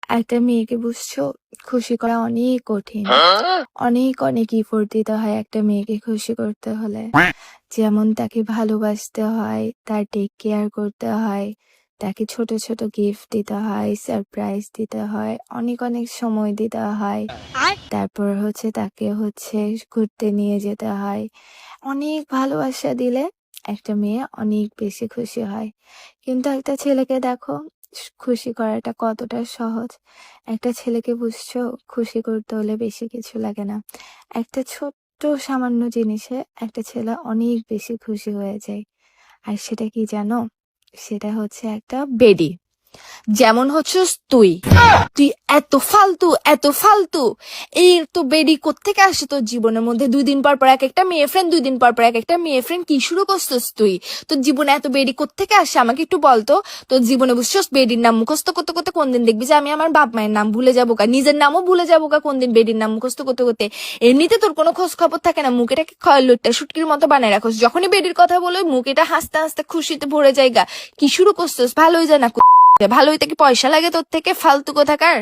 একটা মেয়েকে বুঝছো, খুশি করা অনেক কঠিন। অনেক অনেক ইফোর্ট দিতে হয় একটা মেয়েকে খুশি করতে হলে। যেমন তাকে ভালোবাসতে হয়, তার টেক কেয়ার করতে হয়, তাকে ছোট ছোট গিফট দিতে হয়, সারপ্রাইজ দিতে হয়, অনেক অনেক সময় দিতে হয়। তারপর তাকে ঘুরতে নিয়ে যেতে হয়। অনেক ভালোবাসা দিলে একটা মেয়ে অনেক বেশি খুশি হয়। কিন্তু একটা ছেলেকে দেখো, খুশি করাটা কতটা সহজ। একটা ছেলেকে বুঝছো, খুশি করতে হলে বেশি কিছু লাগে না। একটা ছোট্ট সামান্য জিনিসে একটা ছেলে অনেক বেশি খুশি হয়ে যায়। আর সেটা কি জানো? সেটা একটা বেডি। যেমন হচ্ছিস তুই তুই এত ফালতু, এত ফালতু। এই তো বেডি কোত্থেকে আসে তোর জীবনের মধ্যে? 2 দিন পর পর এক একটা মেয়ে ফ্রেন্ড, 2 দিন পর পর এক একটা মেয়ে ফ্রেন্ড। কি শুরু করছিস তুই? তোর জীবনে এত বেডি কোত্থেকে আসে আমাকে একটু বলতো। তোর জীবনে বুঝছস, বেডির নাম মুখস্থ করতে করতে কোন দিন দেখবি যে আমি আমার বাপ মায়ের নাম ভুলে যাবো কা, নিজের নামও ভুলে যাবো কা কোন দিন বেডির নাম মুখস্থ করতে করতে। এমনিতে তোর কোনো খোঁজ খবর থাকে না, মুখেটাকে লুটটা শুটকির মতো বানায় রাখোস। যখনই বেডির কথা বলে মুখেটা হাসতে হাসতে খুশিতে ভরে জায়গা। কি শুরু করছিস? ভালোই যায় না? ভালোই থেকে পয়সা লাগে তোর থেকে, ফালতু কোথাকার।